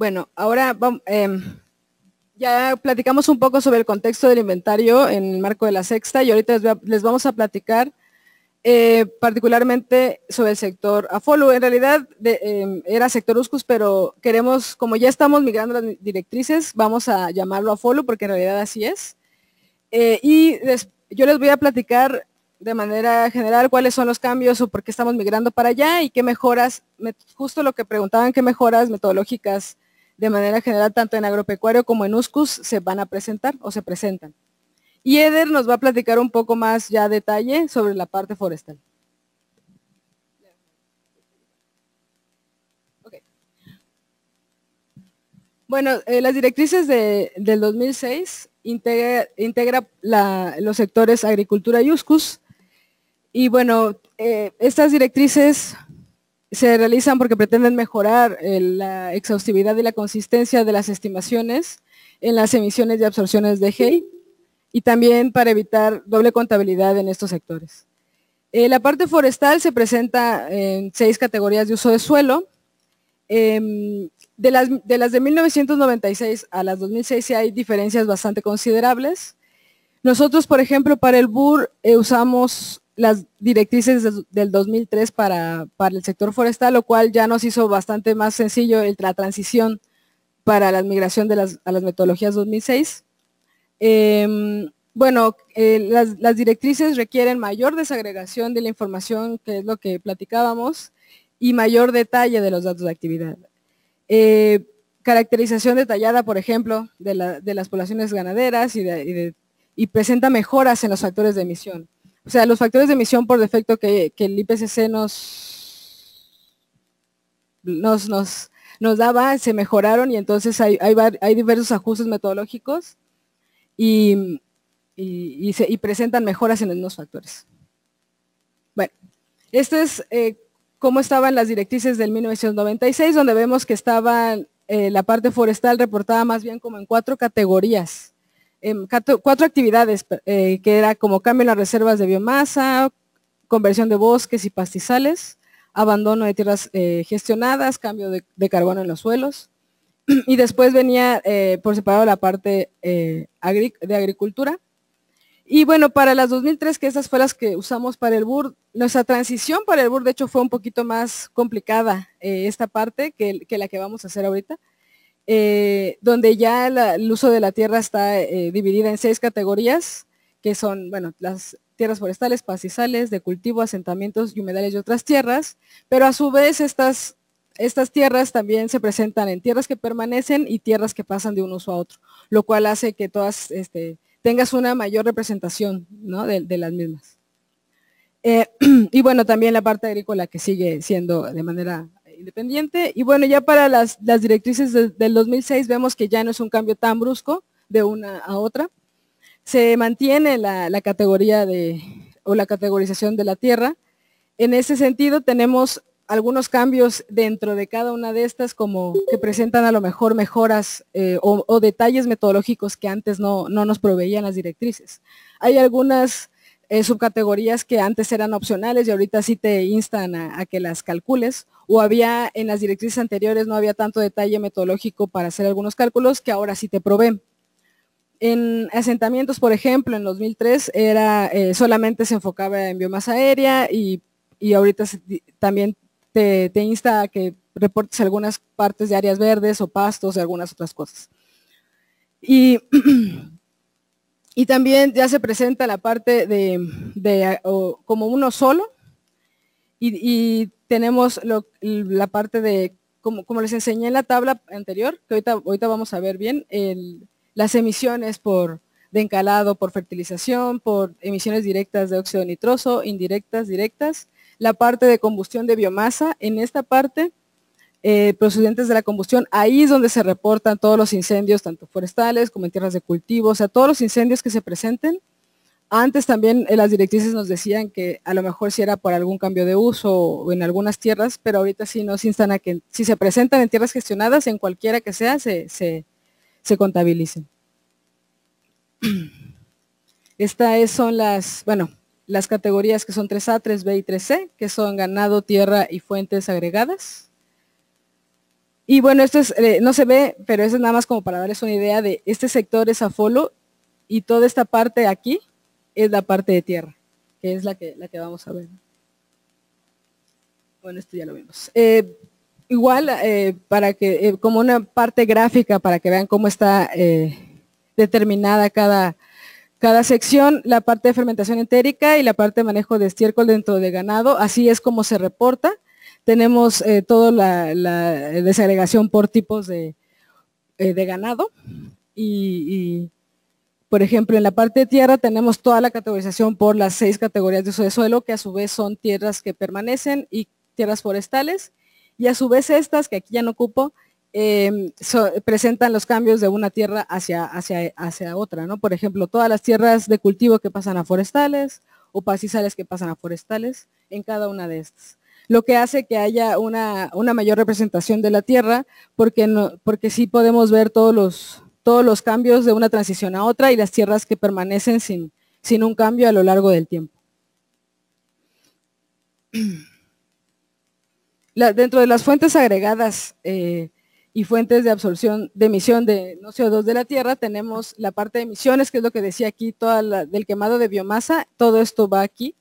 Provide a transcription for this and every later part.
Bueno, ahora ya platicamos un poco sobre el contexto del inventario en el marco de la sexta y ahorita les vamos a platicar particularmente sobre el sector AFOLU. En realidad era sector USCUS, pero queremos, como ya estamos migrando las directrices, vamos a llamarlo AFOLU porque en realidad así es. Yo les voy a platicar de manera general cuáles son los cambios o por qué estamos migrando para allá y qué mejoras, justo lo que preguntaban, qué mejoras metodológicas de manera general tanto en agropecuario como en USCUS se van a presentar o se presentan. Y Eder nos va a platicar un poco más ya detalle sobre la parte forestal. Okay. Bueno, las directrices del 2006 integra los sectores agricultura y USCUS. Y bueno, estas directrices se realizan porque pretenden mejorar la exhaustividad y la consistencia de las estimaciones en las emisiones y absorciones de GEI y también para evitar doble contabilidad en estos sectores. La parte forestal se presenta en 6 categorías de uso de suelo. De las de 1996 a las 2006 sí hay diferencias bastante considerables. Nosotros, por ejemplo, para el BUR usamos las directrices del 2003 para el sector forestal, lo cual ya nos hizo bastante más sencillo la transición para la migración a las metodologías 2006. Bueno, las directrices requieren mayor desagregación de la información, que es lo que platicábamos, y mayor detalle de los datos de actividad. Caracterización detallada, por ejemplo, de las poblaciones ganaderas y presenta mejoras en los factores de emisión. O sea, los factores de emisión por defecto que el IPCC nos daba, se mejoraron y entonces hay diversos ajustes metodológicos y presentan mejoras en los mismos factores. Bueno, esto es cómo estaban las directrices del 1996, donde vemos que estaban la parte forestal reportada más bien como en 4 categorías. 4 actividades, que era como cambio en las reservas de biomasa, conversión de bosques y pastizales, abandono de tierras gestionadas, cambio de carbono en los suelos, y después venía por separado la parte de agricultura. Y bueno, para las 2003, que esas fueron las que usamos para el BUR, nuestra transición para el BUR de hecho fue un poquito más complicada esta parte que la que vamos a hacer ahorita. Donde ya el uso de la tierra está dividida en 6 categorías, que son, bueno, las tierras forestales, pastizales, de cultivo, asentamientos y humedales y otras tierras, pero a su vez estas tierras también se presentan en tierras que permanecen y tierras que pasan de un uso a otro, lo cual hace que todas tengas una mayor representación, ¿no?, de las mismas. Y bueno, también la parte agrícola que sigue siendo de manera independiente. Y bueno, ya para las directrices del 2006 vemos que ya no es un cambio tan brusco de una a otra. Se mantiene la categoría o la categorización de la tierra. En ese sentido tenemos algunos cambios dentro de cada una de estas, como que presentan a lo mejor mejoras o detalles metodológicos que antes no nos proveían las directrices. Hay algunas subcategorías que antes eran opcionales y ahorita sí te instan a que las calcules, o había en las directrices anteriores no había tanto detalle metodológico para hacer algunos cálculos que ahora sí te proveen. En asentamientos, por ejemplo, en 2003 solamente se enfocaba en biomasa aérea y ahorita también te insta a que reportes algunas partes de áreas verdes o pastos y algunas otras cosas. Y también ya se presenta la parte como uno solo y tenemos la parte de, como les enseñé en la tabla anterior, que ahorita vamos a ver bien, las emisiones de encalado por fertilización, por emisiones directas de óxido nitroso, indirectas, directas, la parte de combustión de biomasa. En esta parte, procedentes de la combustión, ahí es donde se reportan todos los incendios, tanto forestales como en tierras de cultivo, o sea, todos los incendios que se presenten. Antes también las directrices nos decían que a lo mejor si era por algún cambio de uso o en algunas tierras, pero ahorita sí nos instan a que si se presentan en tierras gestionadas, en cualquiera que sea, se contabilicen. Estas son las categorías que son 3A, 3B y 3C, que son ganado, tierra y fuentes agregadas. Y bueno, esto es, no se ve, pero eso es nada más como para darles una idea de este sector es Afolo y toda esta parte aquí es la parte de tierra, que es la que vamos a ver. Bueno, esto ya lo vimos. Igual, para que, como una parte gráfica, para que vean cómo está determinada cada sección, la parte de fermentación entérica y la parte de manejo de estiércol dentro de ganado, así es como se reporta. Tenemos toda la desagregación por tipos de ganado y, por ejemplo, en la parte de tierra tenemos toda la categorización por las 6 categorías de uso de suelo, que a su vez son tierras que permanecen y tierras forestales, y a su vez estas, que aquí ya no ocupo, presentan los cambios de una tierra hacia otra, ¿no? Por ejemplo, todas las tierras de cultivo que pasan a forestales o pastizales que pasan a forestales en cada una de estas. Lo que hace que haya una mayor representación de la tierra, porque sí podemos ver todos los cambios de una transición a otra y las tierras que permanecen sin un cambio a lo largo del tiempo. Dentro de las fuentes agregadas y fuentes de absorción de emisión de no CO2 de la tierra, tenemos la parte de emisiones, que es lo que decía aquí, del quemado de biomasa, todo esto va aquí.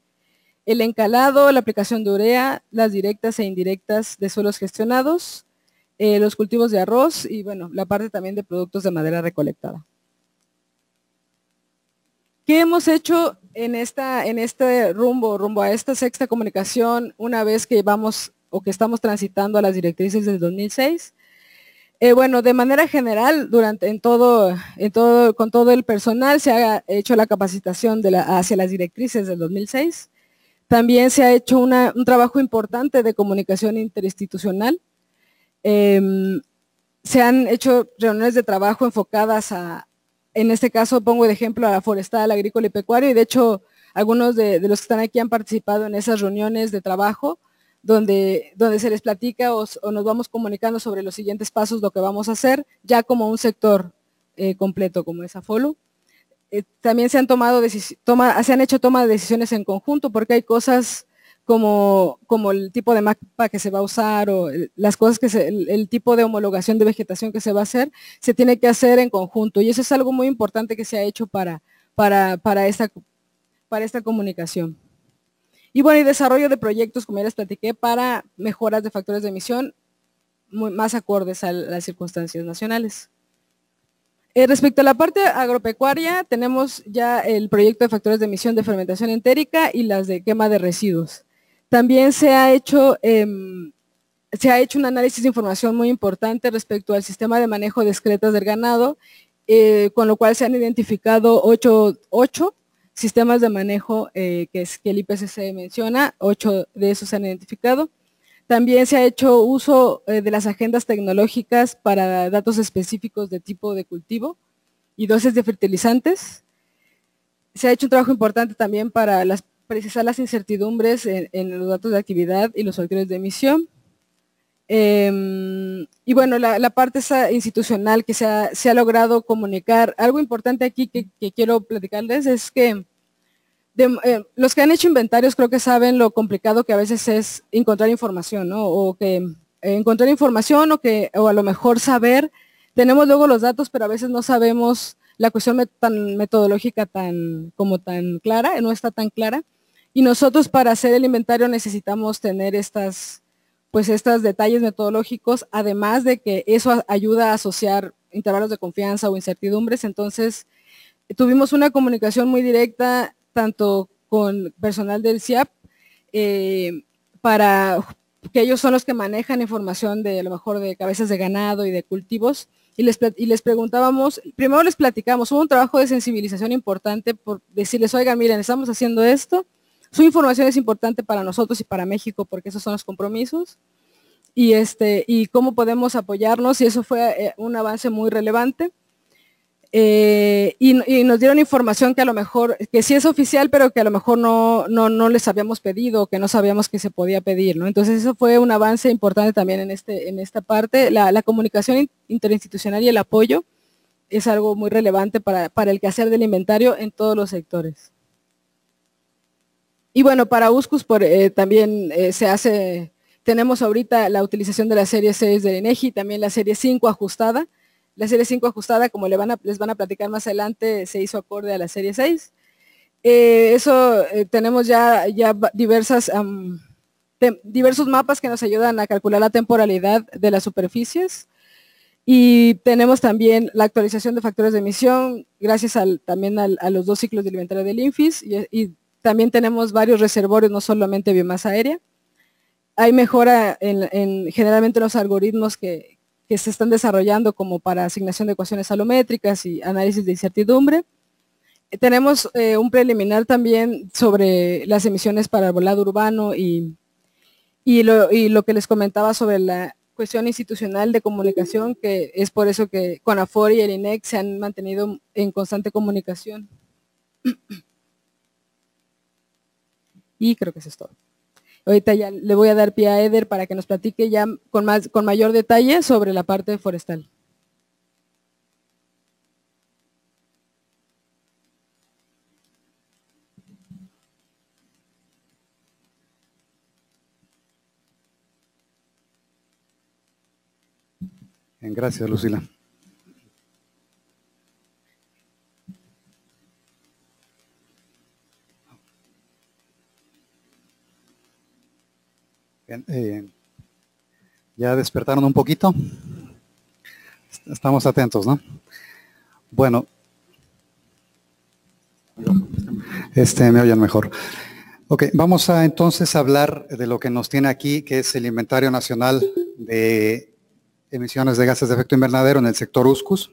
El encalado, la aplicación de urea, las directas e indirectas de suelos gestionados, los cultivos de arroz y bueno, la parte también de productos de madera recolectada. ¿Qué hemos hecho en este rumbo a esta sexta comunicación una vez que vamos o que estamos transitando a las directrices del 2006? Bueno, de manera general, con todo el personal se ha hecho la capacitación hacia las directrices del 2006. También se ha hecho un trabajo importante de comunicación interinstitucional. Se han hecho reuniones de trabajo enfocadas en este caso pongo de ejemplo a la forestal, agrícola y pecuario, y de hecho algunos de los que están aquí han participado en esas reuniones de trabajo, donde se les platica o nos vamos comunicando sobre los siguientes pasos, lo que vamos a hacer, ya como un sector completo como es Afolo. También se han hecho toma de decisiones en conjunto, porque hay cosas como el tipo de mapa que se va a usar o las cosas el tipo de homologación de vegetación que se va a hacer, se tiene que hacer en conjunto y eso es algo muy importante que se ha hecho para esta comunicación. Y bueno, y desarrollo de proyectos, como ya les platiqué, para mejoras de factores de emisión más acordes a las circunstancias nacionales. Respecto a la parte agropecuaria, tenemos ya el proyecto de factores de emisión de fermentación entérica y las de quema de residuos. También se ha hecho un análisis de información muy importante respecto al sistema de manejo de excretas del ganado, con lo cual se han identificado 8 sistemas de manejo que el IPCC menciona, 8 de esos se han identificado. También se ha hecho uso de las agendas tecnológicas para datos específicos de tipo de cultivo y dosis de fertilizantes. Se ha hecho un trabajo importante también para precisar las incertidumbres en los datos de actividad y los factores de emisión. Y bueno, la parte esa institucional que se ha logrado comunicar. Algo importante aquí que quiero platicarles es que los que han hecho inventarios creo que saben lo complicado que a veces es encontrar información, ¿no? O que encontrar información o a lo mejor saber, tenemos luego los datos, pero a veces no sabemos la cuestión tan metodológica tan clara, no está tan clara. Y nosotros para hacer el inventario necesitamos tener estos detalles metodológicos, además de que eso ayuda a asociar intervalos de confianza o incertidumbres. Entonces, tuvimos una comunicación muy directa tanto con personal del CIAP, para que ellos son los que manejan información de a lo mejor de cabezas de ganado y de cultivos, y les preguntábamos, primero les platicamos, hubo un trabajo de sensibilización importante por decirles, oigan, miren, estamos haciendo esto, su información es importante para nosotros y para México porque esos son los compromisos, y cómo podemos apoyarnos, y eso fue un avance muy relevante. Y nos dieron información que a lo mejor, que sí es oficial, pero que a lo mejor no les habíamos pedido, que no sabíamos que se podía pedir, ¿no? Entonces eso fue un avance importante también en esta parte. La comunicación interinstitucional y el apoyo es algo muy relevante para el quehacer del inventario en todos los sectores. Y bueno, para USCUS también tenemos ahorita la utilización de la serie 6 del INEGI, también la serie 5 ajustada. La serie 5 ajustada, como les van a platicar más adelante, se hizo acorde a la serie 6. Tenemos ya diversos mapas que nos ayudan a calcular la temporalidad de las superficies. Y tenemos también la actualización de factores de emisión, gracias también a los 2 ciclos del inventario del INFIS, y también tenemos varios reservorios, no solamente biomasa aérea. Hay mejora generalmente en los algoritmos que se están desarrollando como para asignación de ecuaciones alométricas y análisis de incertidumbre. Tenemos un preliminar también sobre las emisiones para el volado urbano y lo que les comentaba sobre la cuestión institucional de comunicación, que es por eso que CONAFOR y el INEC se han mantenido en constante comunicación. Y creo que eso es todo. Ahorita ya le voy a dar pie a Eder para que nos platique ya con mayor detalle sobre la parte forestal. Bien, gracias, Lucila. Bien, ¿ya despertaron un poquito? Estamos atentos, ¿no? Bueno, me oyen mejor. Ok, vamos a entonces hablar de lo que nos tiene aquí, que es el Inventario Nacional de Emisiones de Gases de Efecto Invernadero en el sector USCUS.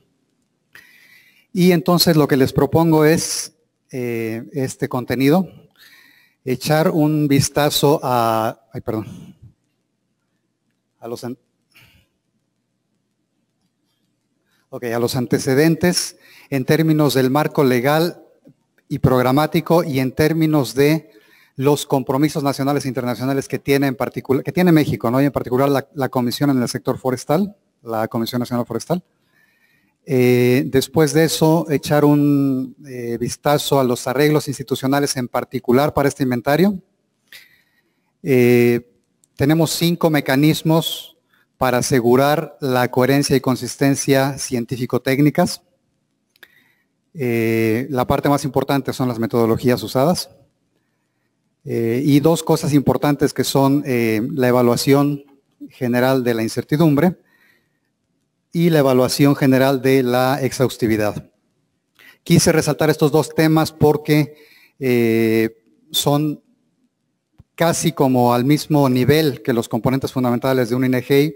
Y entonces lo que les propongo es este contenido, echar un vistazo a los antecedentes en términos del marco legal y programático y en términos de los compromisos nacionales e internacionales que tiene México, ¿no? Y en particular la Comisión en el sector forestal, la Comisión Nacional Forestal. Después de eso, echar un vistazo a los arreglos institucionales en particular para este inventario. Tenemos 5 mecanismos para asegurar la coherencia y consistencia científico-técnicas. La parte más importante son las metodologías usadas. Y 2 cosas importantes que son la evaluación general de la incertidumbre y la evaluación general de la exhaustividad. Quise resaltar estos 2 temas porque son casi como al mismo nivel que los componentes fundamentales de un INEGI,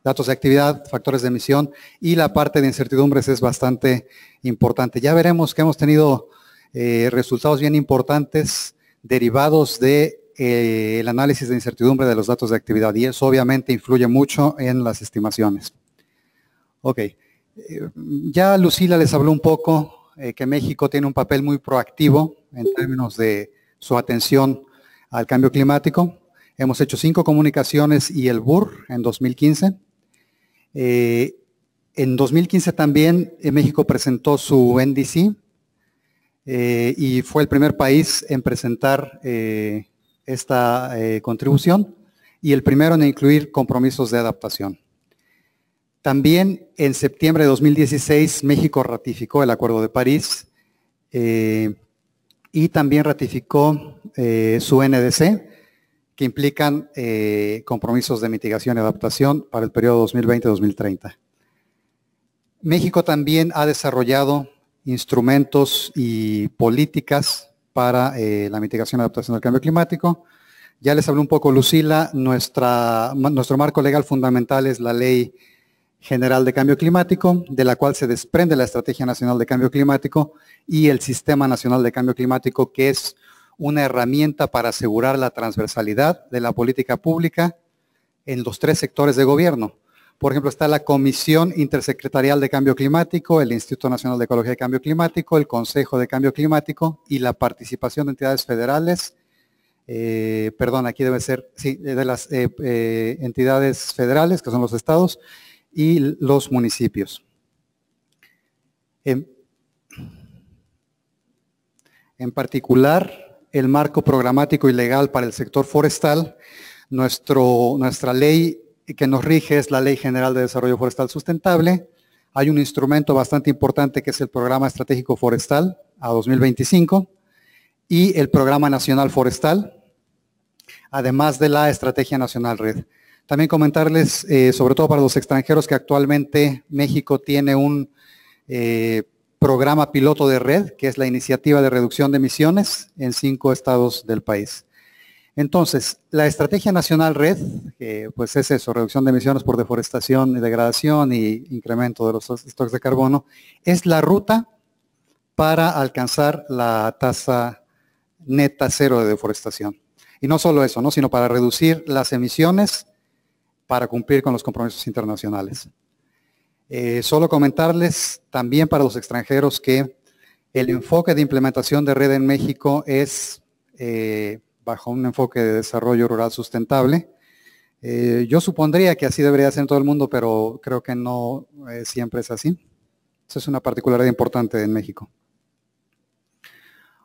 datos de actividad, factores de emisión, y la parte de incertidumbres es bastante importante. Ya veremos que hemos tenido resultados bien importantes derivados de el análisis de incertidumbre de los datos de actividad, y eso obviamente influye mucho en las estimaciones. Ok, ya Lucila les habló un poco que México tiene un papel muy proactivo en términos de su atención al cambio climático. Hemos hecho 5 comunicaciones y el BUR en 2015. En 2015 también México presentó su NDC y fue el primer país en presentar esta contribución y el primero en incluir compromisos de adaptación. También en septiembre de 2016 México ratificó el Acuerdo de París y también ratificó su NDC, que implican compromisos de mitigación y adaptación para el periodo 2020-2030. México también ha desarrollado instrumentos y políticas para la mitigación y adaptación del cambio climático. Ya les hablé un poco Lucila, nuestro marco legal fundamental es la Ley General de Cambio Climático, de la cual se desprende la Estrategia Nacional de Cambio Climático y el Sistema Nacional de Cambio Climático, que es una herramienta para asegurar la transversalidad de la política pública en los 3 sectores de gobierno. Por ejemplo, está la Comisión Intersecretarial de Cambio Climático, el Instituto Nacional de Ecología y Cambio Climático, el Consejo de Cambio Climático y la participación de entidades federales, aquí debe ser, sí, de las entidades federales, que son los estados, y los municipios. En particular, el marco programático y legal para el sector forestal. Nuestra ley que nos rige es la Ley General de Desarrollo Forestal Sustentable. Hay un instrumento bastante importante que es el Programa Estratégico Forestal a 2025 y el Programa Nacional Forestal, además de la Estrategia Nacional Red. También comentarles, sobre todo para los extranjeros, que actualmente México tiene un programa piloto de red, que es la Iniciativa de Reducción de Emisiones en 5 estados del país. Entonces, la Estrategia Nacional Red, pues es eso, reducción de emisiones por deforestación y degradación y incremento de los stocks de carbono, es la ruta para alcanzar la tasa neta cero de deforestación. Y no solo eso, ¿no?, sino para reducir las emisiones para cumplir con los compromisos internacionales. Solo comentarles también para los extranjeros que el enfoque de implementación de red en México es bajo un enfoque de desarrollo rural sustentable. Yo supondría que así debería ser en todo el mundo, pero creo que no siempre es así. Esa es una particularidad importante en México.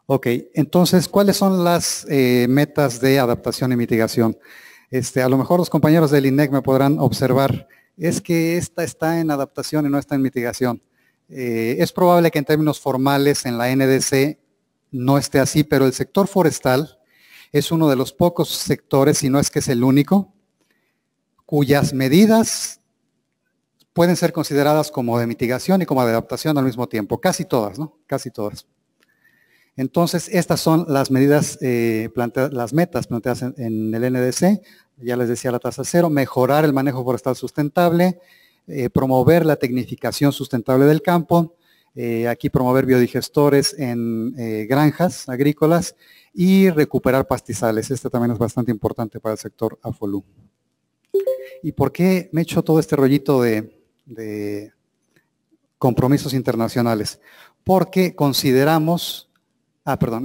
Ok, entonces, ¿cuáles son las metas de adaptación y mitigación? A lo mejor los compañeros del INEC me podrán observar, es que esta está en adaptación y no está en mitigación. Es probable que en términos formales en la NDC no esté así, pero el sector forestal es uno de los pocos sectores, si no es que es el único, cuyas medidas pueden ser consideradas como de mitigación y como de adaptación al mismo tiempo. Casi todas, ¿no? Casi todas. Entonces, estas son las medidas, las metas planteadas en el NDC. Ya les decía, la tasa cero, mejorar el manejo forestal sustentable, promover la tecnificación sustentable del campo, aquí promover biodigestores en granjas agrícolas y recuperar pastizales. Este también es bastante importante para el sector AFOLU. ¿Y por qué me echo todo este rollito de compromisos internacionales? Porque consideramos,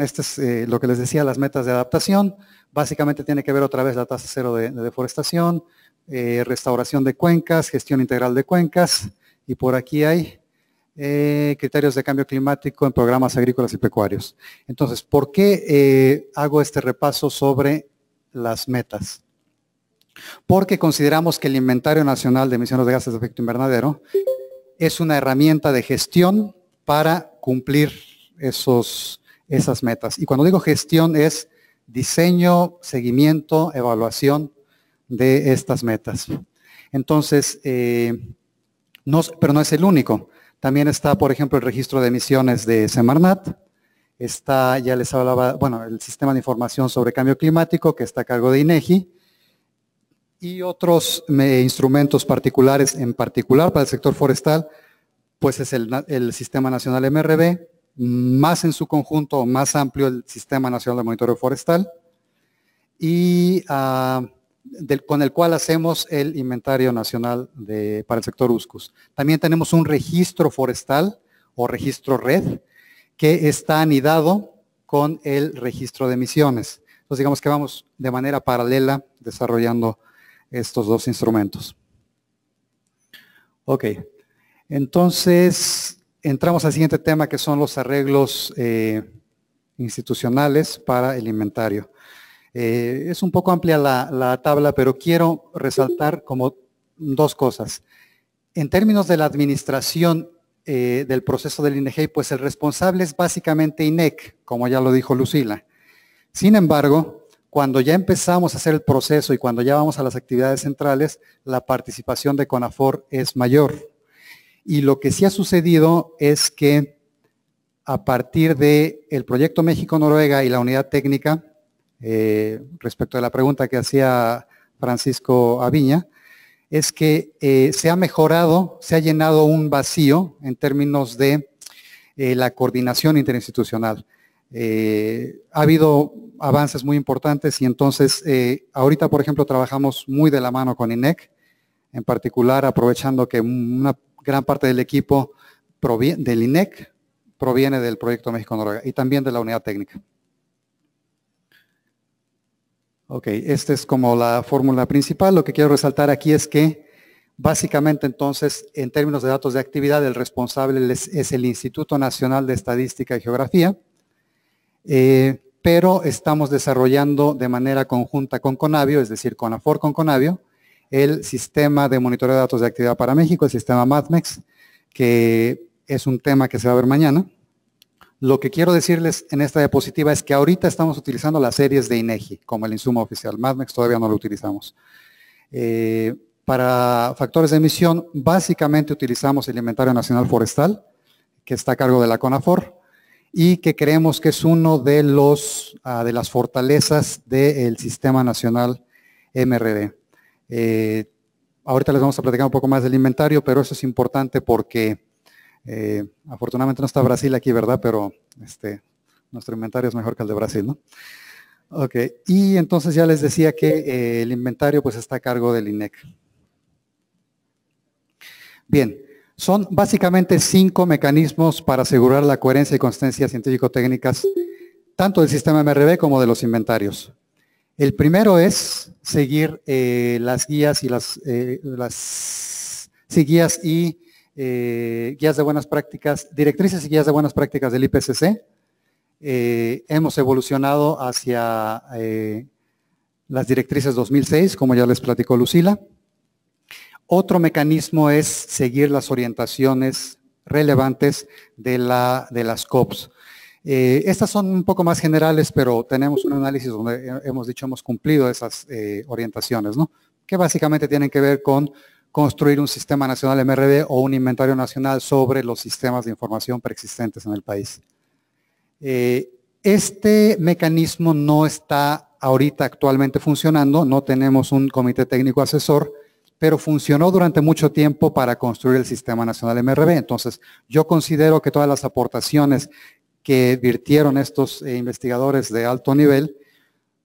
este es lo que les decía, las metas de adaptación. Básicamente tiene que ver otra vez la tasa cero de deforestación, restauración de cuencas, gestión integral de cuencas, y por aquí hay criterios de cambio climático en programas agrícolas y pecuarios. Entonces, ¿por qué hago este repaso sobre las metas? Porque consideramos que el Inventario Nacional de Emisiones de Gases de Efecto Invernadero es una herramienta de gestión para cumplir esas metas. Y cuando digo gestión es diseño, seguimiento, evaluación de estas metas. Entonces, pero no es el único. También está, por ejemplo, el registro de emisiones de Semarnat. Está, ya les hablaba, bueno, el sistema de información sobre cambio climático que está a cargo de INEGI. Y otros instrumentos particulares, en particular para el sector forestal, pues es el Sistema Nacional MRV, más en su conjunto, más amplio, el Sistema Nacional de Monitoreo Forestal, y con el cual hacemos el Inventario Nacional para el sector USCUS. También tenemos un registro forestal o registro red que está anidado con el registro de emisiones. Entonces digamos que vamos de manera paralela desarrollando estos dos instrumentos. Ok, entonces entramos al siguiente tema, que son los arreglos institucionales para el inventario. Es un poco amplia la tabla, pero quiero resaltar como dos cosas. En términos de la administración del proceso del INEGEI, pues el responsable es básicamente INEC, como ya lo dijo Lucila. Sin embargo, cuando ya empezamos a hacer el proceso y cuando ya vamos a las actividades centrales, la participación de CONAFOR es mayor. Y lo que sí ha sucedido es que a partir del proyecto México-Noruega y la unidad técnica, respecto a la pregunta que hacía Francisco Aviña, es que se ha mejorado, se ha llenado un vacío en términos de la coordinación interinstitucional. Ha habido avances muy importantes y entonces ahorita, por ejemplo, trabajamos muy de la mano con INEC, en particular aprovechando que una gran parte del equipo del INEC proviene del proyecto México-Noruega y también de la unidad técnica. Ok, esta es como la fórmula principal. Lo que quiero resaltar aquí es que básicamente entonces, en términos de datos de actividad, el responsable es el Instituto Nacional de Estadística y Geografía, pero estamos desarrollando de manera conjunta con Conavio, es decir, CONAFOR con Conavio, el sistema de monitoreo de datos de actividad para México, el sistema MADMEX, que es un tema que se va a ver mañana. Lo que quiero decirles en esta diapositiva es que ahorita estamos utilizando las series de INEGI como el insumo oficial. MADMEX todavía no lo utilizamos. Para factores de emisión, básicamente utilizamos el Inventario Nacional Forestal, que está a cargo de la CONAFOR, y que creemos que es uno de las fortalezas del Sistema Nacional MRV. Ahorita les vamos a platicar un poco más del inventario, pero eso es importante porque afortunadamente no está Brasil aquí, ¿verdad? Pero nuestro inventario es mejor que el de Brasil, ¿no? Ok, y entonces ya les decía que el inventario pues está a cargo del INEC. Bien, son básicamente 5 mecanismos para asegurar la coherencia y consistencia científico-técnicas tanto del sistema MRV como de los inventarios. El primero es seguir las guías y guías de buenas prácticas, directrices y guías de buenas prácticas del IPCC. Hemos evolucionado hacia las directrices 2006, como ya les platicó Lucila. Otro mecanismo es seguir las orientaciones relevantes de las COPs. Estas son un poco más generales, pero tenemos un análisis donde hemos cumplido esas orientaciones, ¿no? Que básicamente tienen que ver con construir un sistema nacional MRV o un inventario nacional sobre los sistemas de información preexistentes en el país. Este mecanismo no está ahorita actualmente funcionando, no tenemos un comité técnico asesor, pero funcionó durante mucho tiempo para construir el Sistema Nacional MRV. Entonces, yo considero que todas las aportaciones que virtieron estos investigadores de alto nivel,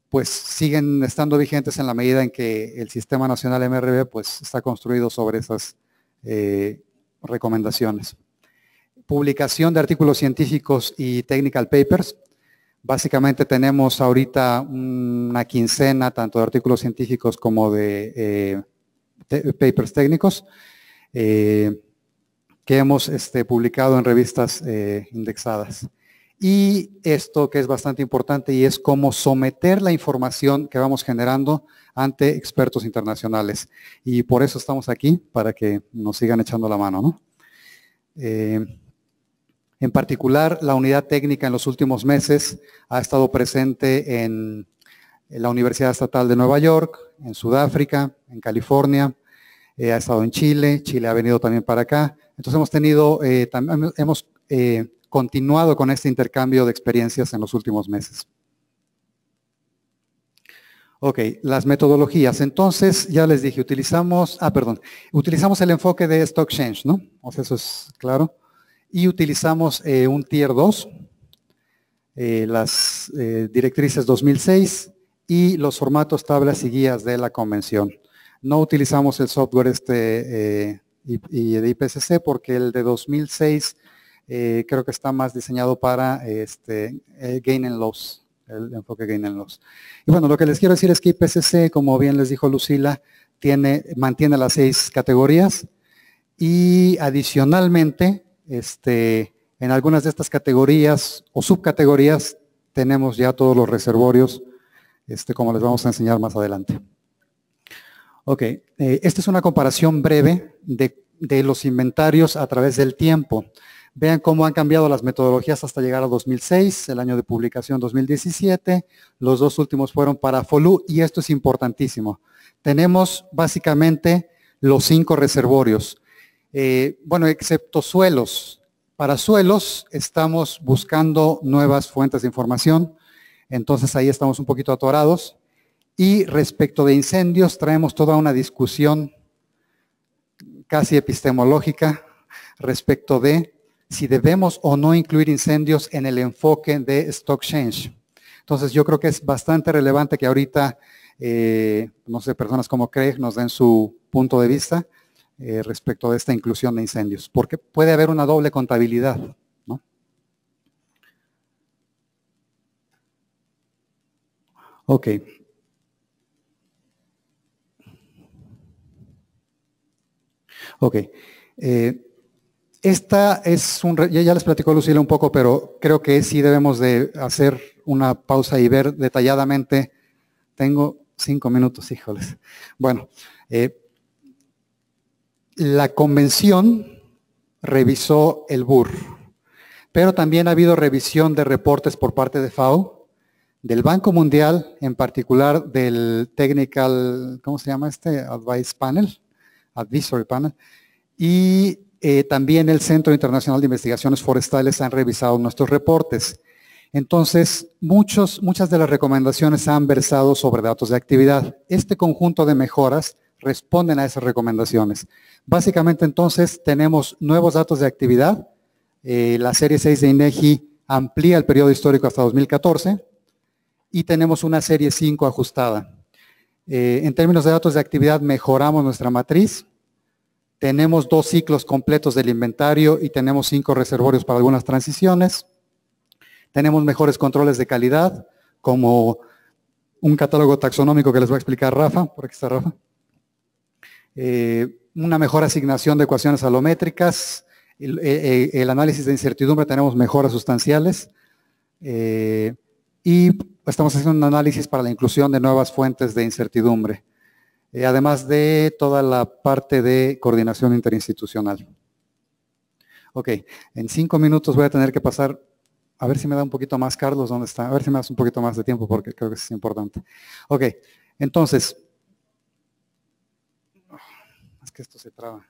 pues siguen estando vigentes en la medida en que el Sistema Nacional MRV pues está construido sobre esas recomendaciones. Publicación de artículos científicos y technical papers. Básicamente tenemos ahorita una quincena tanto de artículos científicos como de papers técnicos que hemos publicado en revistas indexadas. Y esto que es bastante importante y es cómo someter la información que vamos generando ante expertos internacionales. Y por eso estamos aquí, para que nos sigan echando la mano, ¿no? En particular, la unidad técnica en los últimos meses ha estado presente en la Universidad Estatal de Nueva York, en Sudáfrica, en California, ha estado en Chile, Chile ha venido también para acá. Entonces hemos continuado con este intercambio de experiencias en los últimos meses. Ok, las metodologías. Entonces, ya les dije, utilizamos el enfoque de Stock Change, ¿no? O sea, eso es claro. Y utilizamos un Tier 2, las directrices 2006 y los formatos, tablas y guías de la convención. No utilizamos el software de IPCC porque el de 2006 creo que está más diseñado para gain and loss, el enfoque gain and loss. Y bueno, lo que les quiero decir es que IPCC, como bien les dijo Lucila, mantiene las 6 categorías y adicionalmente, en algunas de estas categorías o subcategorías tenemos ya todos los reservorios, como les vamos a enseñar más adelante. Ok, esta es una comparación breve de los inventarios a través del tiempo. Vean cómo han cambiado las metodologías hasta llegar a 2006, el año de publicación 2017, los 2 últimos fueron para FOLU y esto es importantísimo. Tenemos básicamente los 5 reservorios. Bueno, excepto suelos. Para suelos estamos buscando nuevas fuentes de información, entonces ahí estamos un poquito atorados. Y respecto de incendios, traemos toda una discusión casi epistemológica respecto de si debemos o no incluir incendios en el enfoque de Stock Change. Entonces yo creo que es bastante relevante que ahorita, no sé, personas como Craig nos den su punto de vista respecto de esta inclusión de incendios, porque puede haber una doble contabilidad, ¿no? Ok. Ok. Esta es ya les platicó Lucila un poco, pero creo que sí debemos de hacer una pausa y ver detalladamente. Tengo 5 minutos, híjoles. Bueno, la convención revisó el BUR, pero también ha habido revisión de reportes por parte de FAO, del Banco Mundial, en particular del Technical, ¿cómo se llama este? Advisory Panel, y también el Centro Internacional de Investigaciones Forestales han revisado nuestros reportes. Entonces, muchas de las recomendaciones han versado sobre datos de actividad. Este conjunto de mejoras responden a esas recomendaciones. Básicamente, entonces, tenemos nuevos datos de actividad. La serie 6 de INEGI amplía el periodo histórico hasta 2014 y tenemos una serie 5 ajustada. En términos de datos de actividad, mejoramos nuestra matriz. Tenemos 2 ciclos completos del inventario y tenemos 5 reservorios para algunas transiciones. Tenemos mejores controles de calidad, como un catálogo taxonómico que les va a explicar Rafa. Por aquí está Rafa. Una mejor asignación de ecuaciones alométricas. El análisis de incertidumbre, tenemos mejoras sustanciales. Y estamos haciendo un análisis para la inclusión de nuevas fuentes de incertidumbre. Además de toda la parte de coordinación interinstitucional. Ok, en 5 minutos voy a tener que pasar, a ver si me da un poquito más, Carlos, ¿dónde está? A ver si me das un poquito más de tiempo porque creo que es importante. Ok, entonces, es que esto se traba.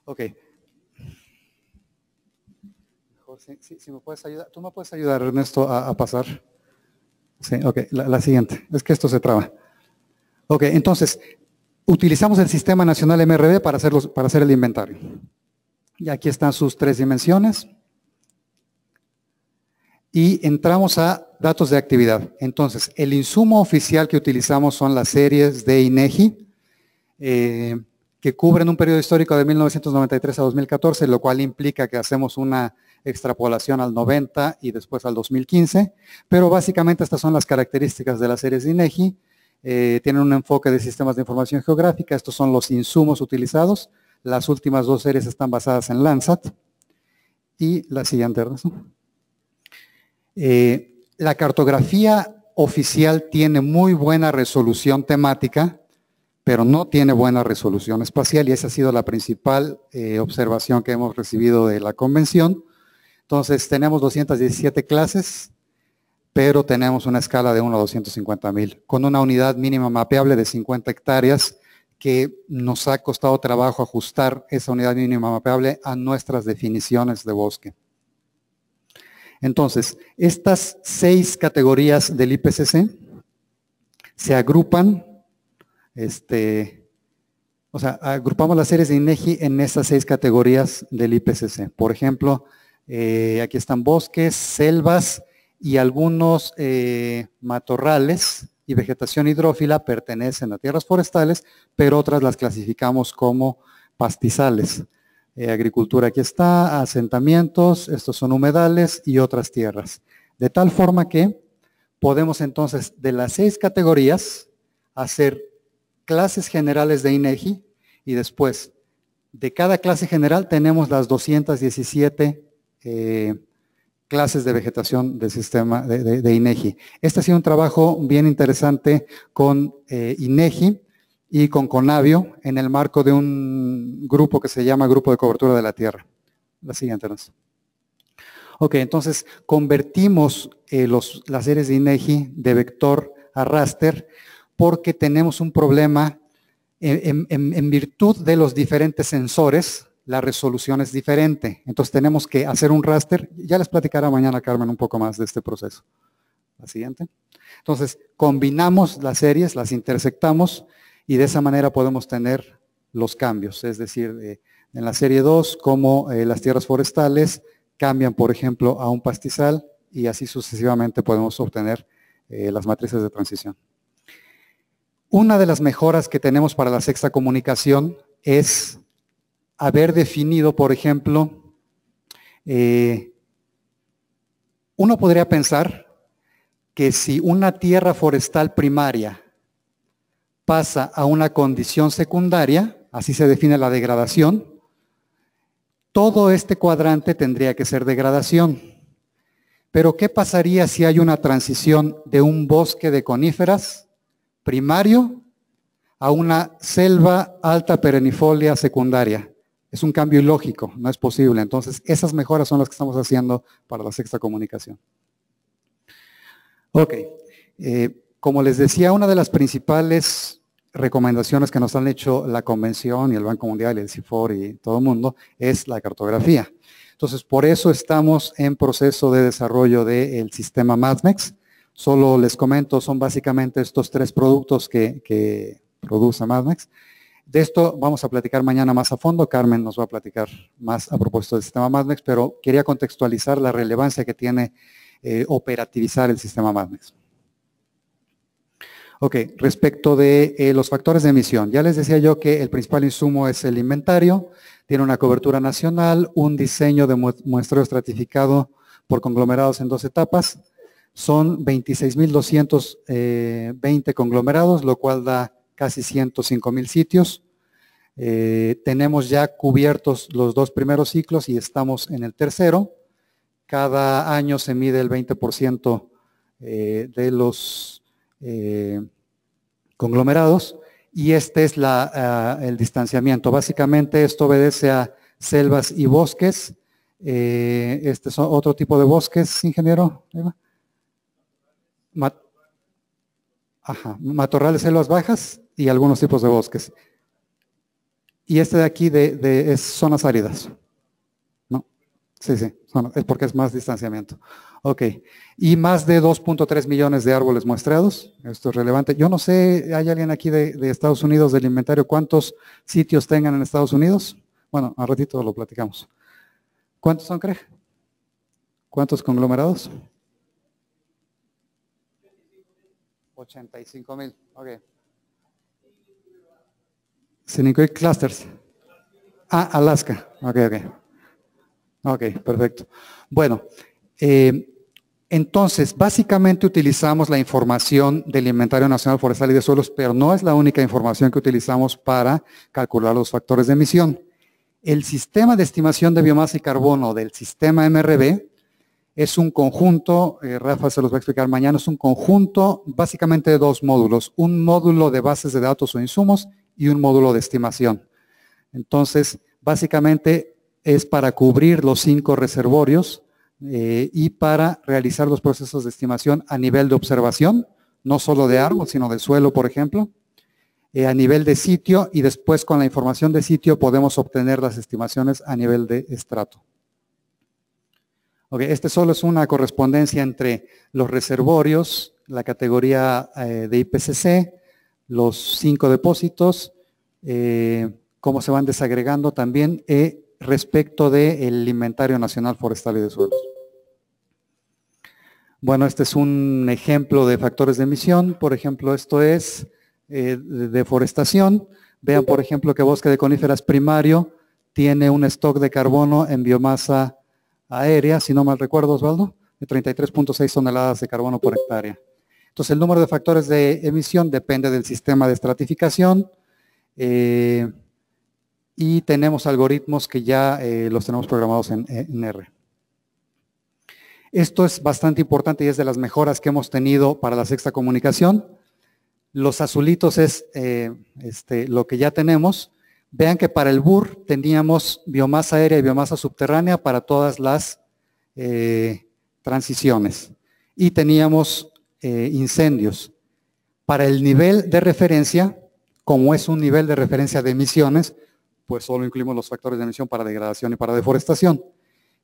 Ok. Mejor si me puedes ayudar, tú me puedes ayudar, Ernesto, a pasar. Sí, ok, la siguiente, es que esto se traba. Ok, entonces, utilizamos el Sistema Nacional MRD para hacer el inventario. Y aquí están sus 3 dimensiones. Y entramos a datos de actividad. Entonces, el insumo oficial que utilizamos son las series de INEGI, que cubren un periodo histórico de 1993 a 2014, lo cual implica que hacemos una extrapolación al 90 y después al 2015, pero básicamente estas son las características de las series de INEGI. Tienen un enfoque de sistemas de información geográfica, estos son los insumos utilizados, las últimas 2 series están basadas en Landsat, y la siguiente, Ernesto. La cartografía oficial tiene muy buena resolución temática, pero no tiene buena resolución espacial, y esa ha sido la principal observación que hemos recibido de la convención. Entonces, tenemos 217 clases, pero tenemos una escala de 1 a 250,000, con una unidad mínima mapeable de 50 hectáreas, que nos ha costado trabajo ajustar esa unidad mínima mapeable a nuestras definiciones de bosque. Entonces, estas 6 categorías del IPCC se agrupan, agrupamos las series de INEGI en esas 6 categorías del IPCC. Por ejemplo, aquí están bosques, selvas y algunos matorrales y vegetación hidrófila pertenecen a tierras forestales, pero otras las clasificamos como pastizales. Agricultura aquí está, asentamientos, estos son humedales y otras tierras. De tal forma que podemos entonces de las 6 categorías hacer clases generales de INEGI y después de cada clase general tenemos las 217 clases de vegetación del sistema de INEGI. Este ha sido un trabajo bien interesante con INEGI y con CONABIO en el marco de un grupo que se llama Grupo de Cobertura de la Tierra. La siguiente, Ernesto. Ok, entonces convertimos las series de INEGI de vector a raster porque tenemos un problema en virtud de los diferentes sensores. La resolución es diferente, entonces tenemos que hacer un raster. Ya les platicará mañana Carmen un poco más de este proceso. La siguiente. Entonces, combinamos las series, las intersectamos y de esa manera podemos tener los cambios, es decir, en la serie 2, como las tierras forestales cambian, por ejemplo, a un pastizal y así sucesivamente podemos obtener las matrices de transición. Una de las mejoras que tenemos para la sexta comunicación es haber definido, por ejemplo, uno podría pensar que si una tierra forestal primaria pasa a una condición secundaria, así se define la degradación, todo este cuadrante tendría que ser degradación. Pero ¿qué pasaría si hay una transición de un bosque de coníferas primario a una selva alta perennifolia secundaria? Es un cambio ilógico, no es posible. Entonces, esas mejoras son las que estamos haciendo para la sexta comunicación. Ok, como les decía, una de las principales recomendaciones que nos han hecho la Convención y el Banco Mundial y el CIFOR y todo el mundo es la cartografía. Entonces, por eso estamos en proceso de desarrollo del sistema MathMex. Solo les comento, son básicamente estos 3 productos que produce MathMex. De esto vamos a platicar mañana más a fondo. Carmen nos va a platicar más a propósito del sistema MathMex, pero quería contextualizar la relevancia que tiene operativizar el sistema MathMex. Ok, respecto de los factores de emisión, ya les decía yo que el principal insumo es el inventario, tiene una cobertura nacional, un diseño de muestreo estratificado por conglomerados en 2 etapas, son 26.220 conglomerados, lo cual da casi 105,000 sitios. Tenemos ya cubiertos los 2 primeros ciclos y estamos en el tercero. Cada año se mide el 20% de los conglomerados y este es el distanciamiento. Básicamente esto obedece a selvas y bosques. Este es otro tipo de bosques, ingeniero. Matorrales, selvas bajas y algunos tipos de bosques. Y este de aquí es zonas áridas. ¿No? Sí, es porque es más distanciamiento. Ok, y más de 2.3 millones de árboles muestreados, esto es relevante. Yo no sé, ¿hay alguien aquí de Estados Unidos del inventario? ¿Cuántos sitios tengan en Estados Unidos? Bueno, al ratito lo platicamos. ¿Cuántos son, cree? ¿Cuántos conglomerados? 85,000, ok. Sin incluir clusters. Alaska, ok. Ok, perfecto. Bueno, entonces, básicamente utilizamos la información del Inventario Nacional Forestal y de Suelos, pero no es la única información que utilizamos para calcular los factores de emisión. El sistema de estimación de biomasa y carbono del sistema MRB es un conjunto, Rafa se los va a explicar mañana, es un conjunto básicamente de 2 módulos, un módulo de bases de datos o insumos y un módulo de estimación. Entonces, básicamente es para cubrir los 5 reservorios y para realizar los procesos de estimación a nivel de observación, no solo de árbol, sino del suelo, por ejemplo, a nivel de sitio y después con la información de sitio podemos obtener las estimaciones a nivel de estrato. Okay, este solo es una correspondencia entre los reservorios, la categoría de IPCC, los 5 depósitos, cómo se van desagregando también respecto del Inventario Nacional Forestal y de Suelos. Bueno, este es un ejemplo de factores de emisión. Por ejemplo, esto es deforestación. Vean, por ejemplo, que bosque de coníferas primario tiene un stock de carbono en biomasa aérea, si no mal recuerdo, Osvaldo, de 33.6 toneladas de carbono por hectárea. Entonces, el número de factores de emisión depende del sistema de estratificación y tenemos algoritmos que ya los tenemos programados en R. Esto es bastante importante y es de las mejoras que hemos tenido para la sexta comunicación. Los azulitos es lo que ya tenemos. Vean que para el BUR teníamos biomasa aérea y biomasa subterránea para todas las transiciones. Y teníamos incendios. Para el nivel de referencia, como es un nivel de referencia de emisiones, pues solo incluimos los factores de emisión para degradación y para deforestación.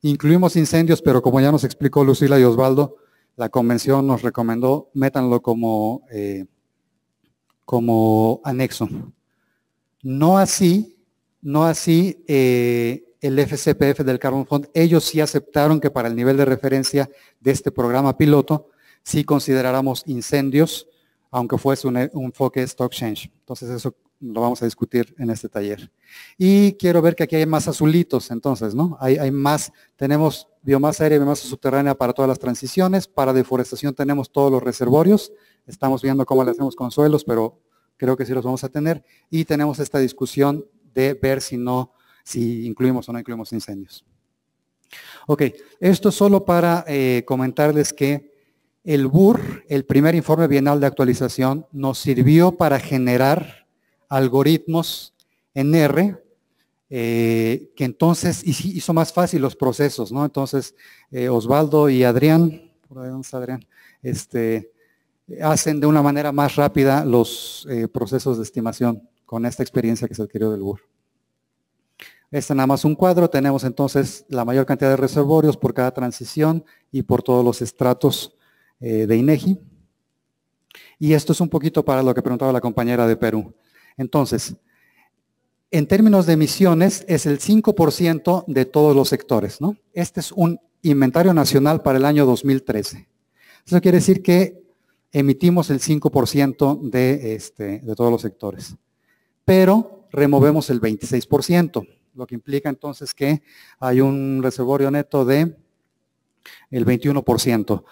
Incluimos incendios, pero como ya nos explicó Lucila y Osvaldo, la convención nos recomendó, métanlo como anexo. No así el FCPF del Carbon Fund. Ellos sí aceptaron que para el nivel de referencia de este programa piloto, sí consideráramos incendios, aunque fuese un enfoque stock change. Entonces eso lo vamos a discutir en este taller. Y quiero ver que aquí hay más azulitos, entonces, ¿no? Hay más, tenemos biomasa aérea y biomasa subterránea para todas las transiciones, para deforestación tenemos todos los reservorios, estamos viendo cómo le hacemos con suelos, pero creo que sí los vamos a tener, y tenemos esta discusión de ver si si incluimos o no incluimos incendios. Ok, esto solo para comentarles que el BUR, el primer informe bienal de actualización, nos sirvió para generar algoritmos en R, que entonces hizo más fácil los procesos, ¿no? Entonces, Osvaldo y Adrián, por ahí, ¿dónde está Adrián? Hacen de una manera más rápida los procesos de estimación con esta experiencia que se adquirió del BUR. Este nada más un cuadro, tenemos entonces la mayor cantidad de reservorios por cada transición y por todos los estratos de INEGI. Y esto es un poquito para lo que preguntaba la compañera de Perú. Entonces, en términos de emisiones, es el 5% de todos los sectores, ¿no? Este es un inventario nacional para el año 2013. Eso quiere decir que emitimos el 5% de todos los sectores. Pero removemos el 26%, lo que implica entonces que hay un reservorio neto de el 21%.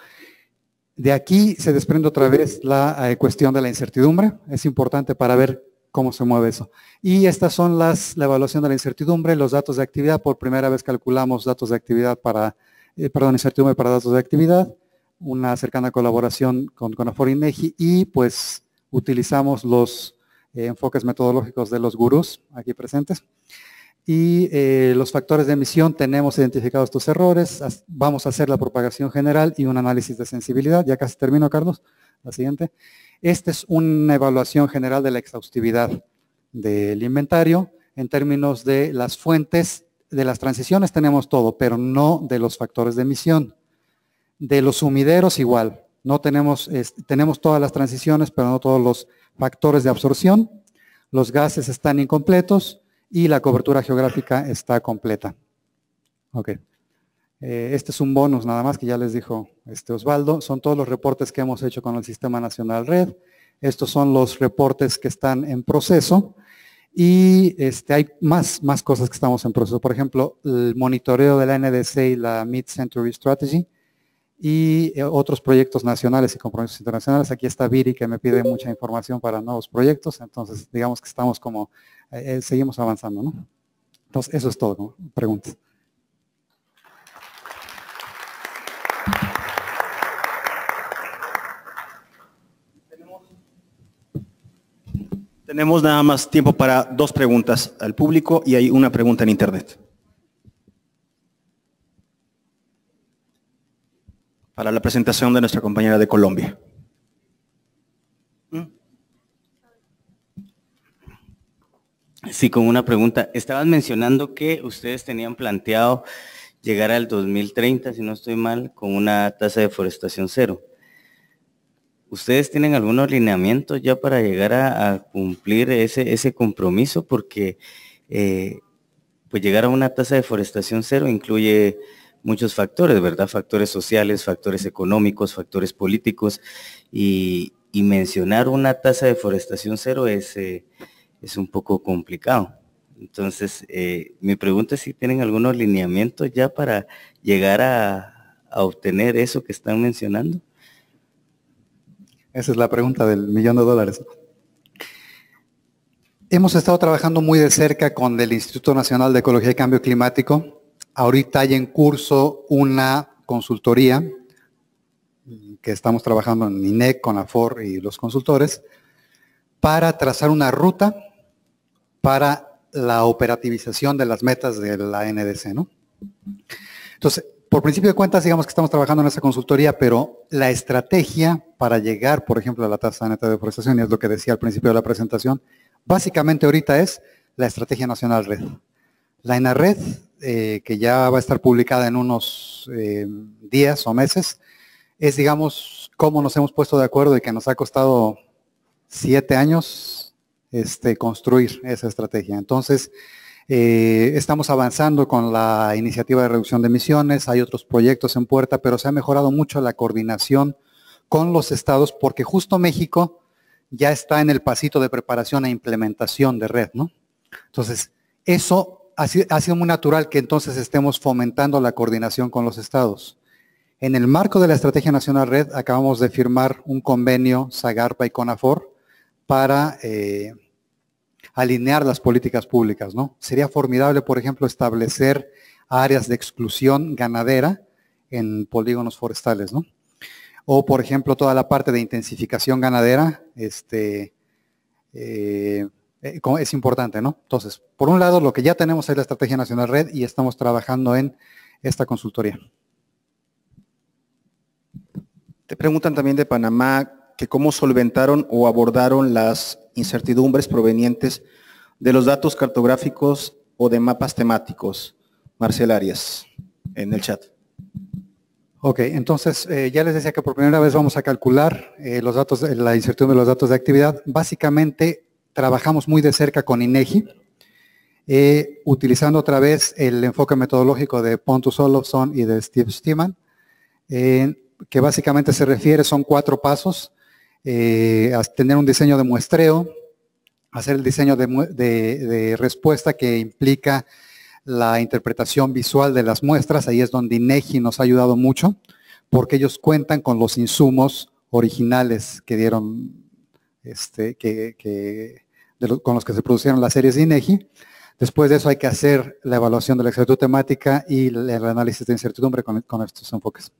De aquí se desprende otra vez la cuestión de la incertidumbre. Es importante para ver cómo se mueve eso. Y estas son la evaluación de la incertidumbre, los datos de actividad. Por primera vez calculamos datos de actividad incertidumbre para datos de actividad, una cercana colaboración con CONAFOR INEGI y pues utilizamos los enfoques metodológicos de los gurús aquí presentes. Y los factores de emisión, tenemos identificados estos errores, vamos a hacer la propagación general y un análisis de sensibilidad. Ya casi termino, Carlos. La siguiente. Esta es una evaluación general de la exhaustividad del inventario. En términos de las fuentes, de las transiciones tenemos todo, pero no de los factores de emisión. De los sumideros igual, no tenemos todas las transiciones, pero no todos los factores de absorción. Los gases están incompletos y la cobertura geográfica está completa. Ok. Este es un bonus nada más que ya les dijo Osvaldo. Son todos los reportes que hemos hecho con el Sistema Nacional Red. Estos son los reportes que están en proceso. Y hay más cosas que estamos en proceso. Por ejemplo, el monitoreo de la NDC y la Mid-Century Strategy. Y otros proyectos nacionales y compromisos internacionales. Aquí está Viri que me pide mucha información para nuevos proyectos. Entonces, digamos que estamos como, seguimos avanzando, ¿no? Entonces, eso es todo, ¿no? Preguntas. Tenemos nada más tiempo para 2 preguntas al público y hay una pregunta en internet. Para la presentación de nuestra compañera de Colombia. Sí, con una pregunta. Estaban mencionando que ustedes tenían planteado llegar al 2030, si no estoy mal, con una tasa de deforestación 0. ¿Ustedes tienen algún alineamiento ya para llegar a cumplir ese compromiso? Porque pues llegar a una tasa de deforestación 0 incluye muchos factores, ¿verdad? Factores sociales, factores económicos, factores políticos, y mencionar una tasa de deforestación 0 es un poco complicado. Entonces, mi pregunta es si tienen algunos lineamientos ya para llegar a obtener eso que están mencionando. Esa es la pregunta del $1.000.000. Hemos estado trabajando muy de cerca con el Instituto Nacional de Ecología y Cambio Climático. Ahorita hay en curso una consultoría que estamos trabajando en INEC, CONAFOR y los consultores para trazar una ruta para la operativización de las metas de la NDC, ¿no? Entonces, por principio de cuentas, digamos que estamos trabajando en esa consultoría, pero la estrategia para llegar, por ejemplo, a la tasa neta de deforestación, y es lo que decía al principio de la presentación, básicamente ahorita es la Estrategia Nacional Red. La ENARRED, que ya va a estar publicada en unos días o meses, es, digamos, cómo nos hemos puesto de acuerdo y que nos ha costado 7 años construir esa estrategia. Entonces, estamos avanzando con la iniciativa de reducción de emisiones, hay otros proyectos en puerta, pero se ha mejorado mucho la coordinación con los estados porque justo México ya está en el pasito de preparación e implementación de red, ¿no? Entonces, eso ha sido muy natural que entonces estemos fomentando la coordinación con los estados. En el marco de la Estrategia Nacional Red acabamos de firmar un convenio SAGARPA y CONAFOR para alinear las políticas públicas, ¿no? Sería formidable, por ejemplo, establecer áreas de exclusión ganadera en polígonos forestales, ¿no? O, por ejemplo, toda la parte de intensificación ganadera, es importante, ¿no? Entonces, por un lado, lo que ya tenemos es la Estrategia Nacional Red y estamos trabajando en esta consultoría. Te preguntan también de Panamá que cómo solventaron o abordaron las incertidumbres provenientes de los datos cartográficos o de mapas temáticos. Marcel Arias, en el chat. Ok, entonces ya les decía que por primera vez vamos a calcular los datos, la incertidumbre de los datos de actividad. Básicamente trabajamos muy de cerca con INEGI, utilizando otra vez el enfoque metodológico de Pontus Olofsson y de Steve Steeman, que básicamente se refiere, son 4 pasos, a tener un diseño de muestreo, hacer el diseño de respuesta que implica la interpretación visual de las muestras. Ahí es donde INEGI nos ha ayudado mucho, porque ellos cuentan con los insumos originales que dieron, con los que se producieron las series de INEGI. Después de eso hay que hacer la evaluación de la exactitud temática y el análisis de incertidumbre con estos enfoques.